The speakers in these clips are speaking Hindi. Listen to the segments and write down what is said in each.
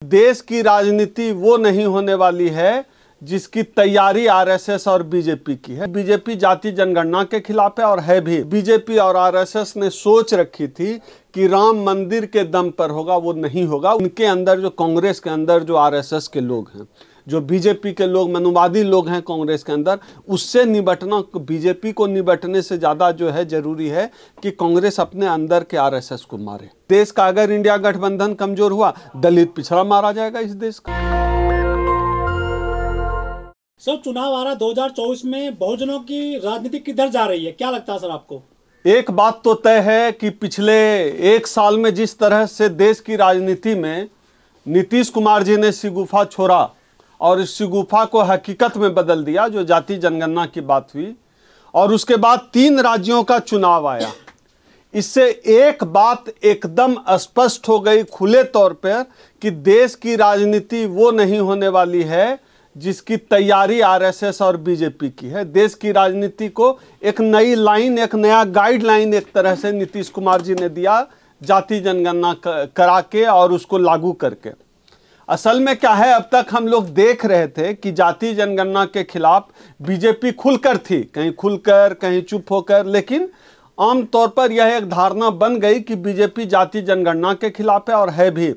देश की राजनीति वो नहीं होने वाली है जिसकी तैयारी आरएसएस और बीजेपी की है। बीजेपी जाति जनगणना के खिलाफ है और है भी। बीजेपी और आरएसएस ने सोच रखी थी कि राम मंदिर के दम पर होगा, वो नहीं होगा। उनके अंदर जो कांग्रेस के अंदर जो आरएसएस के लोग हैं, जो बीजेपी के लोग मनुवादी लोग हैं कांग्रेस के अंदर, उससे निपटना, बीजेपी को निपटने से ज्यादा जो है जरूरी है कि कांग्रेस अपने अंदर के आरएसएस को मारे। देश का अगर इंडिया गठबंधन कमजोर हुआ, दलित पिछड़ा मारा जाएगा इस देश का। सर, चुनाव आ रहा 2024 में बहुजनों की राजनीति किधर जा रही है, क्या लगता है सर आपको? एक बात तो तय है कि पिछले एक साल में जिस तरह से देश की राजनीति में नीतीश कुमार जी ने शिगुफा छोड़ा और इस शिगुफा को हकीकत में बदल दिया, जो जाति जनगणना की बात हुई, और उसके बाद 3 राज्यों का चुनाव आया, इससे एक बात एकदम स्पष्ट हो गई खुले तौर पर कि देश की राजनीति वो नहीं होने वाली है जिसकी तैयारी आरएसएस और बीजेपी की है। देश की राजनीति को एक नई लाइन, एक नया गाइडलाइन एक तरह से नीतीश कुमार जी ने दिया, जाति जनगणना करा के और उसको लागू करके। असल में क्या है, अब तक हम लोग देख रहे थे कि जाति जनगणना के खिलाफ बीजेपी खुलकर थी, कहीं खुलकर कहीं चुप होकर, लेकिन आमतौर पर यह एक धारणा बन गई कि बीजेपी जाति जनगणना के खिलाफ है और है भी।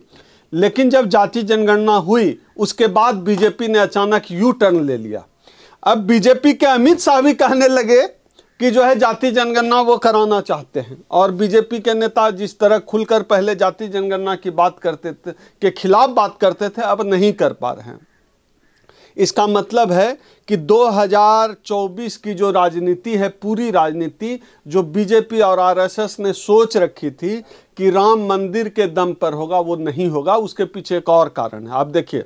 लेकिन जब जाति जनगणना हुई उसके बाद बीजेपी ने अचानक यू टर्न ले लिया। अब बीजेपी के अमित शाह भी कहने लगे कि जो है जाति जनगणना वो कराना चाहते हैं, और बीजेपी के नेता जिस तरह खुलकर पहले जाति जनगणना की बात करते थे, के खिलाफ बात करते थे, अब नहीं कर पा रहे हैं। इसका मतलब है कि 2024 की जो राजनीति है, पूरी राजनीति जो बीजेपी और आरएसएस ने सोच रखी थी कि राम मंदिर के दम पर होगा, वो नहीं होगा। उसके पीछे एक और कारण है। आप देखिए,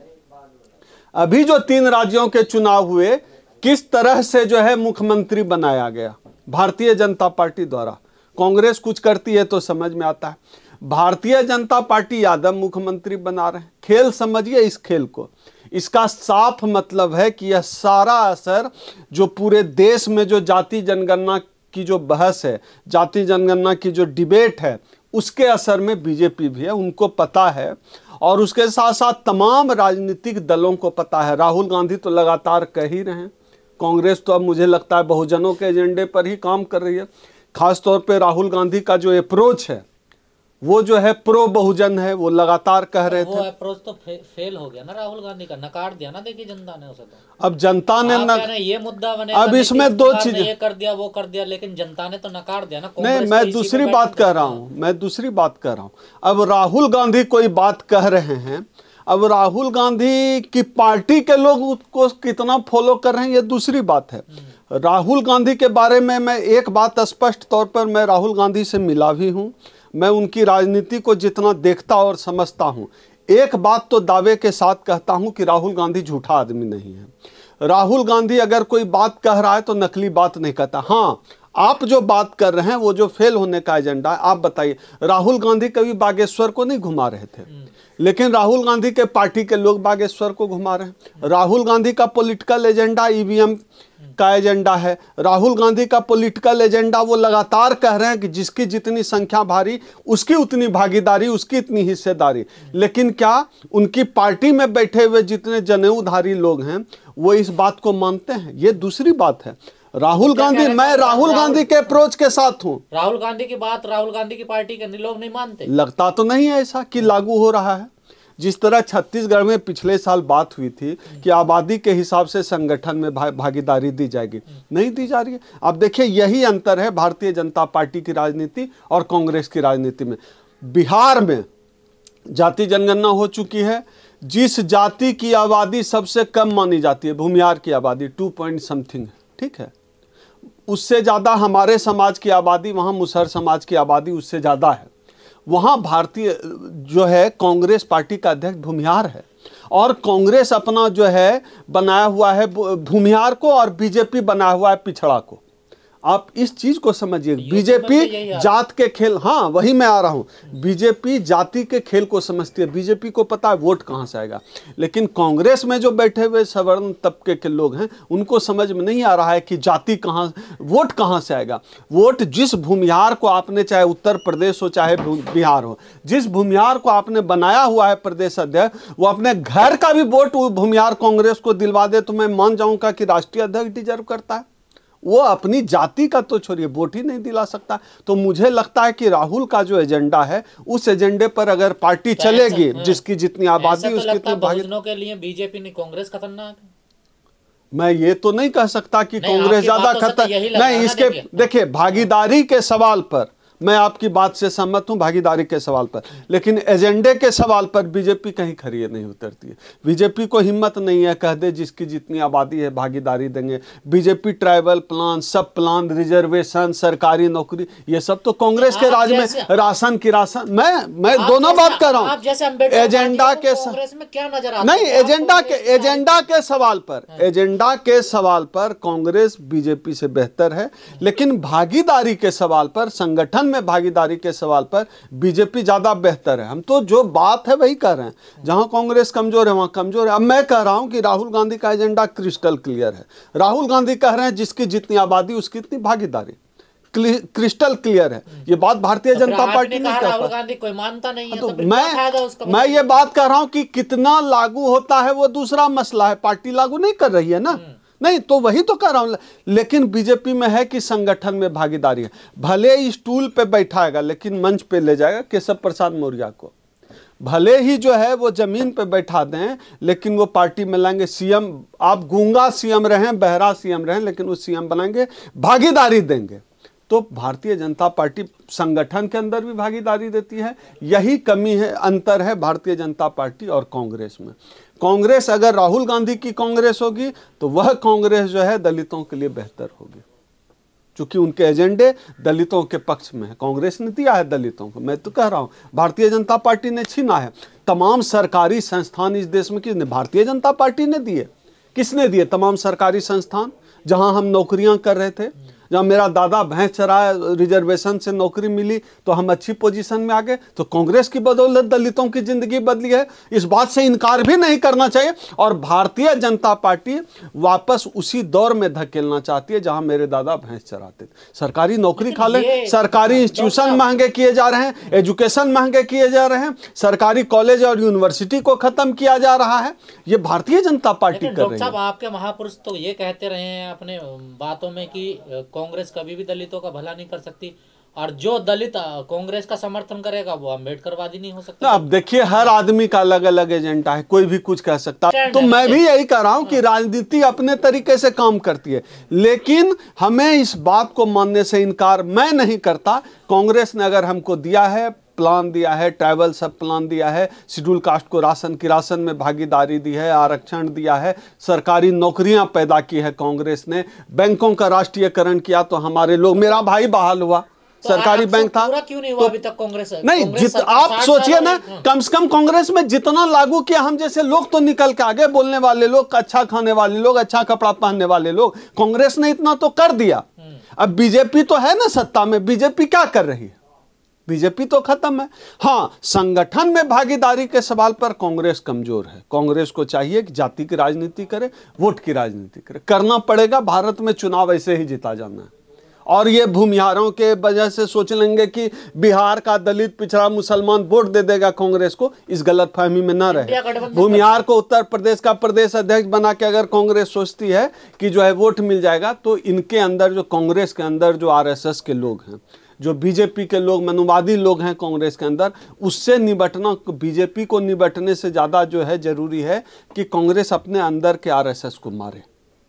अभी जो 3 राज्यों के चुनाव हुए, किस तरह से जो है मुख्यमंत्री बनाया गया भारतीय जनता पार्टी द्वारा। कांग्रेस कुछ करती है तो समझ में आता है, भारतीय जनता पार्टी यादव मुख्यमंत्री बना रहे हैं। खेल समझिए इस खेल को। इसका साफ मतलब है कि यह सारा असर जो पूरे देश में जो जाति जनगणना की जो बहस है, जाति जनगणना की जो डिबेट है, उसके असर में बीजेपी भी है, उनको पता है। और उसके साथ साथ तमाम राजनीतिक दलों को पता है। राहुल गांधी तो लगातार कह ही रहे हैं, कांग्रेस तो अब मुझे लगता है बहुजनों के एजेंडे पर ही काम कर रही है। खासतौर पे राहुल गांधी का जो अप्रोच है वो जो है प्रो बहुजन है, वो लगातार कह रहे थे। वो अप्रोच तो फेल हो गया ना राहुल गांधी का, नकार दिया ना, देखिए जनता ने उसे। तो अब जनता ने ये मुद्दा बने, अब इसमें 2 चीजें, ये कर दिया वो कर दिया, लेकिन जनता ने तो नकार दिया ना। नहीं, मैं दूसरी बात कह रहा हूँ, अब राहुल गांधी कोई बात कह रहे हैं, अब राहुल गांधी की पार्टी के लोग उसको कितना फॉलो कर रहे हैं ये दूसरी बात है। राहुल गांधी के बारे में मैं एक बात स्पष्ट तौर पर, मैं राहुल गांधी से मिला भी हूँ, मैं उनकी राजनीति को जितना देखता और समझता हूँ, एक बात तो दावे के साथ कहता हूँ कि राहुल गांधी झूठा आदमी नहीं है। राहुल गांधी अगर कोई बात कह रहा है तो नकली बात नहीं कहता। हाँ, आप जो बात कर रहे हैं वो जो फेल होने का एजेंडा है, आप बताइए, राहुल गांधी कभी बागेश्वर को नहीं घुमा रहे थे, लेकिन राहुल गांधी के पार्टी के लोग बागेश्वर को घुमा रहे हैं। राहुल गांधी का पॉलिटिकल एजेंडा ईवीएम का एजेंडा है। राहुल गांधी का पॉलिटिकल एजेंडा वो लगातार कह रहे हैं कि जिसकी जितनी संख्या भारी उसकी उतनी भागीदारी, उसकी इतनी हिस्सेदारी। लेकिन क्या उनकी पार्टी में बैठे हुए जितने जनेऊधारी लोग हैं वो इस बात को मानते हैं? ये दूसरी बात है। राहुल गांधी, मैं राहुल गांधी के अप्रोच के साथ हूं। राहुल गांधी की बात राहुल गांधी की पार्टी के लोग नहीं मानते। लगता तो नहीं है ऐसा कि लागू हो रहा है। जिस तरह छत्तीसगढ़ में पिछले साल बात हुई थी कि आबादी के हिसाब से संगठन में भागीदारी दी जाएगी, नहीं दी जा रही है। अब देखिए, यही अंतर है भारतीय जनता पार्टी की राजनीति और कांग्रेस की राजनीति में। बिहार में जाति जनगणना हो चुकी है, जिस जाति की आबादी सबसे कम मानी जाती है, भूमिहार की आबादी 2 पॉइंट समथिंग, ठीक है, उससे ज़्यादा हमारे समाज की आबादी, वहाँ मुसहर समाज की आबादी उससे ज़्यादा है। वहाँ भारतीय जो है कांग्रेस पार्टी का अध्यक्ष भूमिहार है, और कांग्रेस अपना जो है बनाया हुआ है भूमिहार को, और बीजेपी बनाया हुआ है पिछड़ा को। आप इस चीज को समझिए। में यही बीजेपी आ जात के खेल, हाँ वही मैं आ रहा हूं, बीजेपी जाति के खेल को समझती है। बीजेपी को पता है वोट कहां से आएगा, लेकिन कांग्रेस में जो बैठे हुए सवर्ण तबके के लोग हैं उनको समझ में नहीं आ रहा है कि जाति कहां, वोट कहां से आएगा। वोट जिस भूमिहार को आपने, चाहे उत्तर प्रदेश हो चाहे बिहार हो, जिस भूमिहार को आपने बनाया हुआ है प्रदेश अध्यक्ष, वो अपने घर का भी वोट भूमिहार कांग्रेस को दिलवा दे तो मैं मान जाऊंगा कि राष्ट्रीय अध्यक्ष डिजर्व करता है। वो अपनी जाति का तो छोड़िए, वोट ही नहीं दिला सकता। तो मुझे लगता है कि राहुल का जो एजेंडा है, उस एजेंडे पर अगर पार्टी चलेगी, जिसकी जितनी आबादी उसकी इतनी बहुजनों के लिए बीजेपी ने कांग्रेस खतरनाक है। मैं ये तो नहीं कह सकता कि नहीं, कांग्रेस आपकी ज्यादा बातों से तो यही लग खतर रहा नहीं। है ना, इसके देखिए। देखिए भागीदारी के सवाल पर मैं आपकी बात से सहमत हूं, भागीदारी के सवाल पर, लेकिन एजेंडे के सवाल पर बीजेपी कहीं खरी नहीं उतरती है। बीजेपी को हिम्मत नहीं है कह दे जिसकी जितनी आबादी है भागीदारी देंगे। बीजेपी ट्राइबल प्लान, सब प्लान, रिजर्वेशन, सरकारी नौकरी, ये सब तो कांग्रेस के राज में, राशन की राशन, मैं दोनों बात कर रहा हूं। एजेंडा के कांग्रेस में क्या नजर आता नहीं, है? एजेंडा के सवाल पर, एजेंडा के सवाल पर कांग्रेस बीजेपी से बेहतर है, लेकिन भागीदारी के सवाल पर, संगठन में भागीदारी के सवाल पर बीजेपी ज्यादा बेहतर है। हम तो जो बात है वही कर रहे हैं, जहां कांग्रेस कमजोर है वहां कमजोर है। अब मैं कह रहा हूं कि राहुल गांधी का एजेंडा क्रिस्टल क्लियर है। राहुल गांधी कह रहे हैं जिसकी जितनी आबादी उसकी इतनी भागीदारी, क्रिस्टल क्लियर है। ये बात भारतीय जनता पार्टी नहीं कहता। राहुल गांधी कोई मानता नहीं है, तो फिर क्या फायदा उसका? मैं ये बात कर रहा हूं कि कितना लागू होता है वो दूसरा मसला है, पार्टी लागू नहीं कर रही है ना। नहीं तो वही तो कर रहा हूं, लेकिन बीजेपी में है कि संगठन में भागीदारी है। भले स्टूल पे बैठाएगा लेकिन मंच पे ले जाएगा केशव प्रसाद मौर्य को, भले ही जो है वो जमीन पे बैठा दें लेकिन वो पार्टी में लाएंगे। सीएम, आप गूंगा सीएम रहें, बहरा सीएम रहें, लेकिन वो सीएम बनाएंगे, भागीदारी देंगे। तो भारतीय जनता पार्टी संगठन के अंदर भी भागीदारी देती है। यही कमी है, अंतर है भारतीय जनता पार्टी और कांग्रेस में। कांग्रेस, अगर राहुल गांधी की कांग्रेस होगी तो वह कांग्रेस जो है दलितों के लिए बेहतर होगी, क्योंकि उनके एजेंडे दलितों के पक्ष में है। कांग्रेस ने दिया है दलितों को, मैं तो कह रहा हूं भारतीय जनता पार्टी ने छीना है। तमाम सरकारी संस्थान इस देश में किसने? भारतीय जनता पार्टी ने दिए। किसने दिए? तमाम सरकारी संस्थान जहां हम नौकरियां कर रहे थे, जहाँ मेरा दादा भैंस चराया, रिजर्वेशन से नौकरी मिली तो हम अच्छी पोजीशन में आ गए। तो कांग्रेस की बदौलत दलितों की जिंदगी बदली है, इस बात से इनकार भी नहीं करना चाहिए। और भारतीय जनता पार्टी वापस उसी दौर में धकेलना चाहती है जहां मेरे दादा भैंस चराते थे। सरकारी नौकरी खा ले, सरकारी इंस्टीट्यूशन महंगे किए जा रहे हैं, एजुकेशन महंगे किए जा रहे हैं, सरकारी कॉलेज और यूनिवर्सिटी को खत्म किया जा रहा है। ये भारतीय जनता पार्टी कर रही है। आपके महापुरुष तो ये कहते रहे हैं अपने बातों में कि कांग्रेस कभी भी दलितों का भला नहीं कर सकती, और जो दलित कांग्रेस का समर्थन करेगा वो अम्बेडकरवादी नहीं हो सकता। अब देखिए हर आदमी का अलग अलग एजेंडा है, कोई भी कुछ कह सकता है। तो मैं भी यही कह रहा हूं कि राजनीति अपने तरीके से काम करती है, लेकिन हमें इस बात को मानने से इनकार मैं नहीं करता। कांग्रेस ने अगर हमको दिया है, प्लान दिया है, ट्राइबल सब प्लान दिया है, शेड्यूल कास्ट को राशन की राशन में भागीदारी दी है, आरक्षण दिया है, सरकारी नौकरियां पैदा की है कांग्रेस ने, बैंकों का राष्ट्रीयकरण किया तो हमारे लोग, मेरा भाई बहाल हुआ, तो सरकारी बैंक था। पूरा क्यों नहीं हुआ अभी तक कांग्रेस? नहीं, आप सोचिए ना, कम से कम कांग्रेस में जितना लागू किया, हम जैसे लोग तो निकल के आगे, बोलने वाले लोग, अच्छा खाने वाले लोग, अच्छा कपड़ा पहनने वाले लोग, कांग्रेस ने इतना तो कर दिया। अब बीजेपी तो है ना सत्ता में, बीजेपी क्या कर रही है? बीजेपी तो खत्म है। हाँ, संगठन में भागीदारी के सवाल पर कांग्रेस कमजोर है। कांग्रेस को चाहिए कि जाति की राजनीति करे, वोट की राजनीति करे, करना पड़ेगा। भारत में चुनाव ऐसे ही जीता जाना है। और ये भूमिहारों के वजह से सोच लेंगे कि बिहार का दलित पिछड़ा मुसलमान वोट दे देगा कांग्रेस को, इस गलतफहमी में ना रहे। भूमिहार को उत्तर प्रदेश का प्रदेश अध्यक्ष बना के अगर कांग्रेस सोचती है कि जो है वोट मिल जाएगा, तो इनके अंदर, जो कांग्रेस के अंदर जो आरएसएस के लोग हैं, जो बीजेपी के लोग, मनुवादी लोग हैं कांग्रेस के अंदर, उससे निपटना, बीजेपी को निपटने से ज्यादा जो है जरूरी है कि कांग्रेस अपने अंदर के आरएसएस को मारे।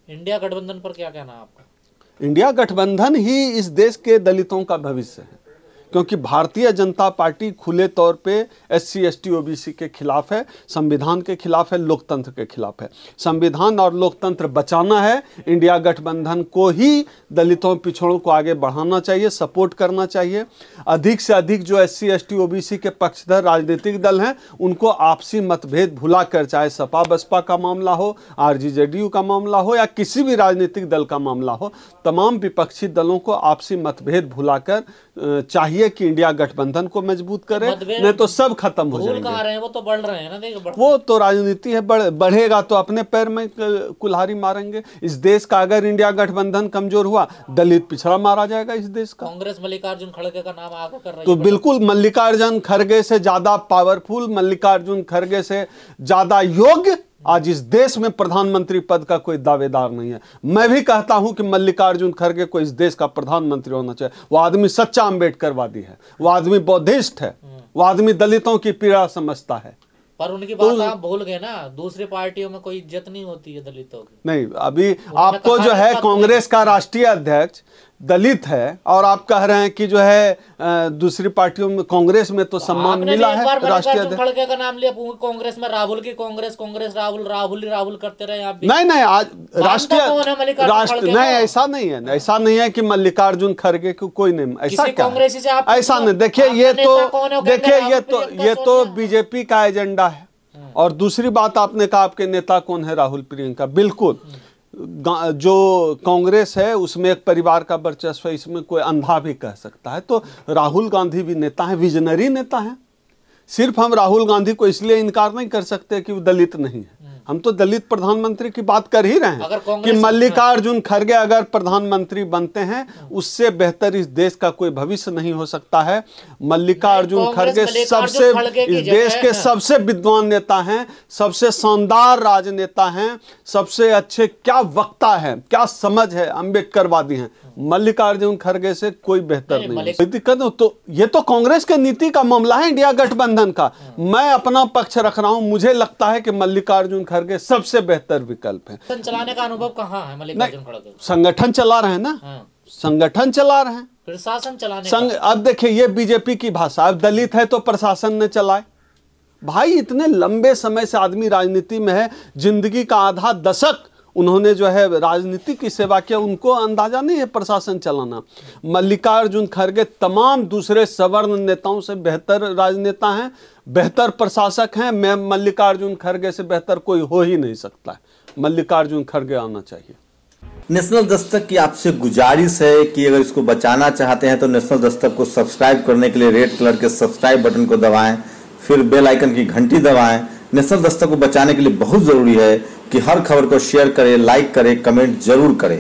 इंडिया गठबंधन पर क्या कहना है आपका? इंडिया गठबंधन ही इस देश के दलितों का भविष्य है, क्योंकि भारतीय जनता पार्टी खुले तौर पे SC ST OBC के खिलाफ है, संविधान के खिलाफ है, लोकतंत्र के खिलाफ है। संविधान और लोकतंत्र बचाना है, इंडिया गठबंधन को ही दलितों पिछड़ों को आगे बढ़ाना चाहिए, सपोर्ट करना चाहिए। अधिक से अधिक जो SC ST OBC के पक्षधर राजनीतिक दल हैं उनको आपसी मतभेद भुलाकर, चाहे सपा बसपा का मामला हो, RG JDU का मामला हो या किसी भी राजनीतिक दल का मामला हो, तमाम विपक्षी दलों को आपसी मतभेद भुलाकर चाहिए कि इंडिया गठबंधन को मजबूत करे, नहीं तो सब खत्म हो जाएंगे। कहाँ रहे हैं, वो तो बढ़ रहे हैं ना, देखिए वो तो राजनीति है, बढ़ेगा तो अपने पैर में कुल्हाड़ी मारेंगे। इस देश का अगर इंडिया गठबंधन कमजोर हुआ, दलित पिछड़ा मारा जाएगा इस देश का। कांग्रेस मल्लिकार्जुन खड़गे का नाम आगे कर रही है, तो बिल्कुल मल्लिकार्जुन खड़गे से ज्यादा पावरफुल, मल्लिकार्जुन खड़गे से ज्यादा योग्य आज इस देश में प्रधानमंत्री पद का कोई दावेदार नहीं है। मैं भी कहता हूं कि मल्लिकार्जुन खड़गे को इस देश का प्रधानमंत्री होना चाहिए। वो आदमी सच्चा अम्बेडकरवादी है, वो आदमी बौद्धिस्ट है, वो आदमी दलितों की पीड़ा समझता है। पर उनकी बात आप भूल गए ना, दूसरी पार्टियों में कोई इज्जत नहीं होती है दलितों की। नहीं, अभी आपको जो है कांग्रेस का राष्ट्रीय अध्यक्ष दलित है और आप कह रहे हैं कि जो है दूसरी पार्टियों में, कांग्रेस में तो सम्मान मिला है राष्ट्रीय अध्यक्ष। खड़गे का नाम लिया, कांग्रेस में राहुल की कांग्रेस राहुल करते रहे आप भी। नहीं, आज राष्ट्रीय नहीं, ऐसा नहीं है, ऐसा नहीं है कि मल्लिकार्जुन खड़गे को कोई नहीं, ऐसा क्या है? ऐसा नहीं। देखिए ये तो बीजेपी का एजेंडा है। और दूसरी बात आपने कहा आपके नेता कौन है, राहुल प्रियंका। बिल्कुल, जो कांग्रेस है उसमें एक परिवार का वर्चस्व है, इसमें कोई अंधा भी कह सकता है। तो राहुल गांधी भी नेता है, विजनरी नेता है। सिर्फ हम राहुल गांधी को इसलिए इनकार नहीं कर सकते कि वो दलित नहीं है, हम तो दलित प्रधानमंत्री की बात कर ही रहे हैं कि मल्लिकार्जुन खड़गे अगर प्रधानमंत्री बनते हैं उससे बेहतर इस देश का कोई भविष्य नहीं हो सकता है। मल्लिकार्जुन खड़गे सबसे इस देश के सबसे विद्वान नेता हैं, सबसे शानदार राजनेता हैं, सबसे अच्छे क्या वक्ता हैं, क्या समझ है, अम्बेडकरवादी हैं। मल्लिकार्जुन खड़गे से कोई बेहतर नहीं। दिक्कत तो ये तो कांग्रेस के नीति का मामला है, इंडिया गठबंधन का। मैं अपना पक्ष रख रहा हूं, मुझे लगता है कि मल्लिकार्जुन खड़गे सबसे बेहतर विकल्प है। चलाने का अनुभव कहाँ है मल्लिकार्जुन खड़गे? संगठन चला रहे हैं ना, संगठन चला रहे हैं, प्रशासन चलाने अब देखिए ये बीजेपी की भाषा, अब दलित है तो प्रशासन ने चलाए। भाई इतने लंबे समय से आदमी राजनीति में है, जिंदगी का आधा दशक उन्होंने जो है राजनीति की सेवा किया, उनको अंदाजा नहीं है प्रशासन चलाना। मल्लिकार्जुन खड़गे तमाम दूसरे सवर्ण नेताओं से बेहतर राजनेता हैं, बेहतर प्रशासक हैं। मैं मल्लिकार्जुन खड़गे से बेहतर कोई हो ही नहीं सकता है। मल्लिकार्जुन खड़गे आना चाहिए। नेशनल दस्तक की आपसे गुजारिश है कि अगर इसको बचाना चाहते हैं तो नेशनल दस्तक को सब्सक्राइब करने के लिए रेड कलर के सब्सक्राइब बटन को दबाएं, फिर बेल आइकन की घंटी दबाएं। नेशनल दस्तक को बचाने के लिए बहुत जरूरी है कि हर खबर को शेयर करें, लाइक करें, कमेंट जरूर करें।